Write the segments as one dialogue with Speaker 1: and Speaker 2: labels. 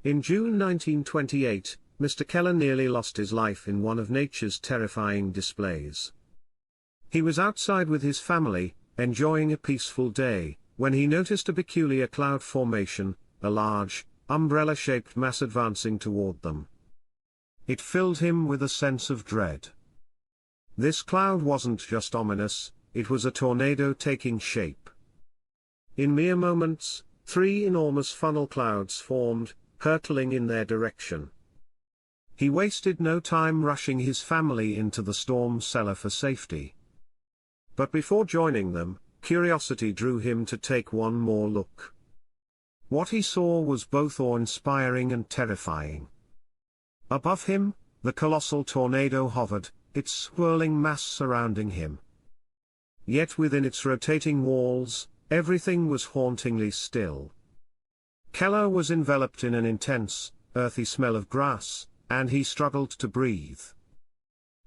Speaker 1: In June 1928, Mr. Keller nearly lost his life in one of nature's terrifying displays. He was outside with his family, enjoying a peaceful day, when he noticed a peculiar cloud formation, a large, umbrella-shaped mass advancing toward them. It filled him with a sense of dread. This cloud wasn't just ominous, it was a tornado taking shape. In mere moments, 3 enormous funnel clouds formed, hurtling in their direction. He wasted no time rushing his family into the storm cellar for safety. But before joining them, curiosity drew him to take one more look. What he saw was both awe-inspiring and terrifying. Above him, the colossal tornado hovered, its swirling mass surrounding him. Yet within its rotating walls, everything was hauntingly still. Keller was enveloped in an intense, earthy smell of grass, and he struggled to breathe.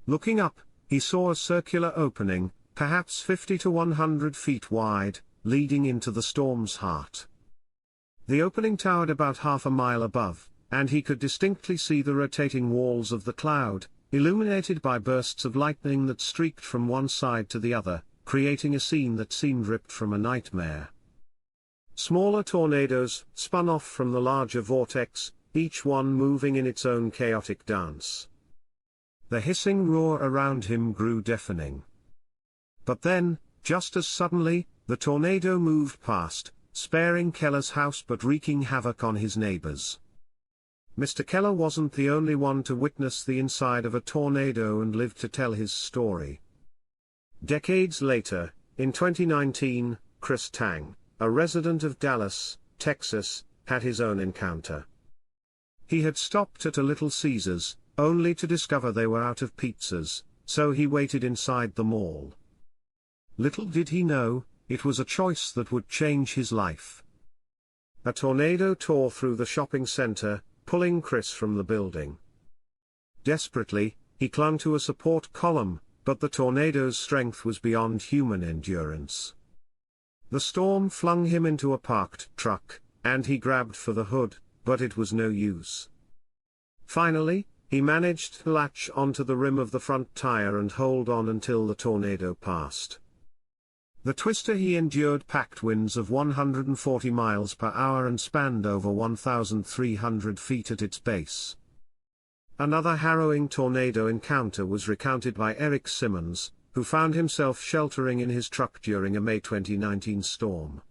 Speaker 1: Looking up, he saw a circular opening, perhaps 50 to 100 feet wide, leading into the storm's heart. The opening towered about half a mile above, and he could distinctly see the rotating walls of the cloud, illuminated by bursts of lightning that streaked from one side to the other, creating a scene that seemed ripped from a nightmare. Smaller tornadoes spun off from the larger vortex, each one moving in its own chaotic dance. The hissing roar around him grew deafening. But then, just as suddenly, the tornado moved past, sparing Keller's house but wreaking havoc on his neighbors. Mr. Keller wasn't the only one to witness the inside of a tornado and live to tell his story. Decades later, in 2019, Chris Tang, a resident of Dallas, Texas, had his own encounter. He had stopped at a Little Caesars, only to discover they were out of pizzas, so he waited inside the mall. Little did he know, it was a choice that would change his life. A tornado tore through the shopping center, pulling Chris from the building. Desperately, he clung to a support column, but the tornado's strength was beyond human endurance. The storm flung him into a parked truck, and he grabbed for the hood, but it was no use. Finally, he managed to latch onto the rim of the front tire and hold on until the tornado passed. The twister he endured packed winds of 140 miles per hour and spanned over 1,300 feet at its base. Another harrowing tornado encounter was recounted by Eric Simmons, who found himself sheltering in his truck during a May 2019 storm.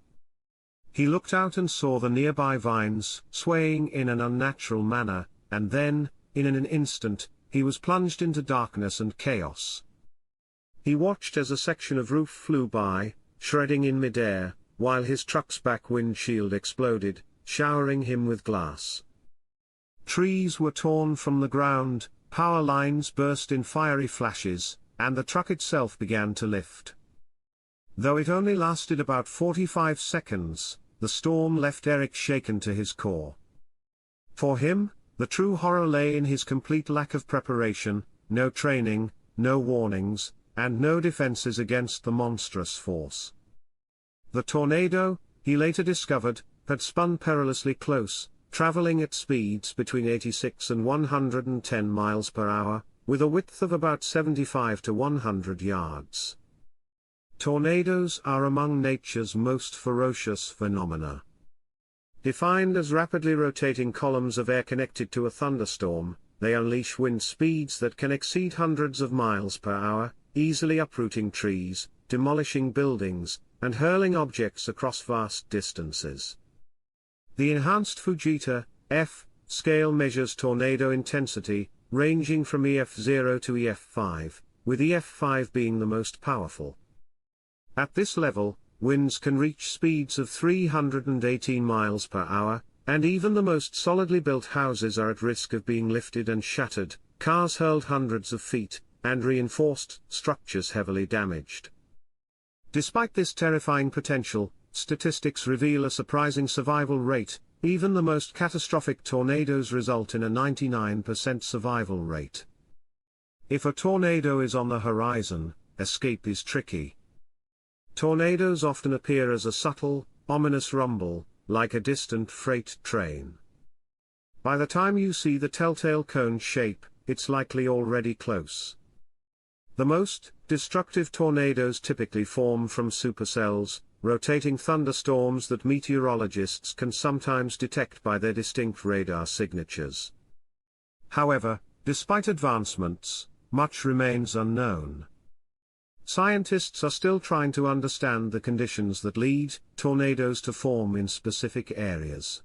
Speaker 1: He looked out and saw the nearby vines swaying in an unnatural manner, and then, in an instant, he was plunged into darkness and chaos. He watched as a section of roof flew by, shredding in midair, while his truck's back windshield exploded, showering him with glass. Trees were torn from the ground, power lines burst in fiery flashes, and the truck itself began to lift. Though it only lasted about 45 seconds, the storm left Eric shaken to his core. For him, the true horror lay in his complete lack of preparation, no training, no warnings, and no defenses against the monstrous force. The tornado, he later discovered, had spun perilously close, traveling at speeds between 86 and 110 miles per hour, with a width of about 75 to 100 yards. Tornadoes are among nature's most ferocious phenomena. Defined as rapidly rotating columns of air connected to a thunderstorm, they unleash wind speeds that can exceed hundreds of miles per hour, easily uprooting trees, demolishing buildings, and hurling objects across vast distances. The enhanced Fujita F scale measures tornado intensity, ranging from EF0 to EF5, with EF5 being the most powerful. At this level, winds can reach speeds of 318 miles per hour, and even the most solidly built houses are at risk of being lifted and shattered, cars hurled hundreds of feet, and reinforced structures heavily damaged. Despite this terrifying potential, statistics reveal a surprising survival rate. Even the most catastrophic tornadoes result in a 99% survival rate. If a tornado is on the horizon, escape is tricky. Tornadoes often appear as a subtle, ominous rumble, like a distant freight train. By the time you see the telltale cone shape, it's likely already close. The most destructive tornadoes typically form from supercells, rotating thunderstorms that meteorologists can sometimes detect by their distinct radar signatures. However, despite advancements, much remains unknown. Scientists are still trying to understand the conditions that lead tornadoes to form in specific areas.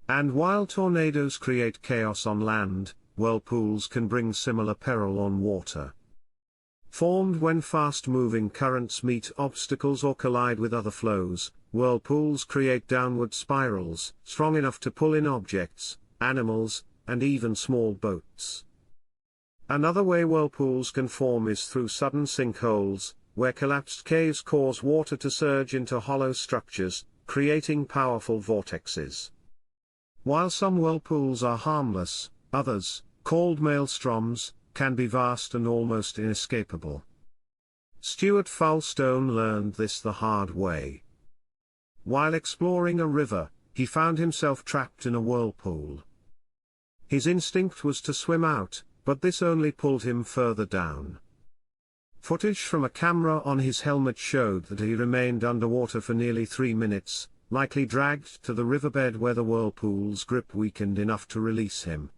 Speaker 1: And while tornadoes create chaos on land, whirlpools can bring similar peril on water. Formed when fast-moving currents meet obstacles or collide with other flows, whirlpools create downward spirals, strong enough to pull in objects, animals, and even small boats. Another way whirlpools can form is through sudden sinkholes, where collapsed caves cause water to surge into hollow structures, creating powerful vortexes. While some whirlpools are harmless, others, called maelstroms, can be vast and almost inescapable. Stuart Foulstone learned this the hard way. While exploring a river, he found himself trapped in a whirlpool. His instinct was to swim out, but this only pulled him further down. Footage from a camera on his helmet showed that he remained underwater for nearly 3 minutes, likely dragged to the riverbed where the whirlpool's grip weakened enough to release him.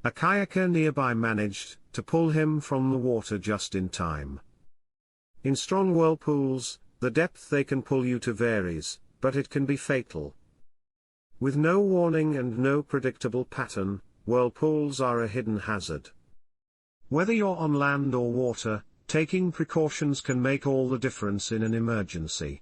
Speaker 1: A kayaker nearby managed to pull him from the water just in time. In strong whirlpools, the depth they can pull you to varies, but it can be fatal. With no warning and no predictable pattern, whirlpools are a hidden hazard. Whether you're on land or water, taking precautions can make all the difference in an emergency.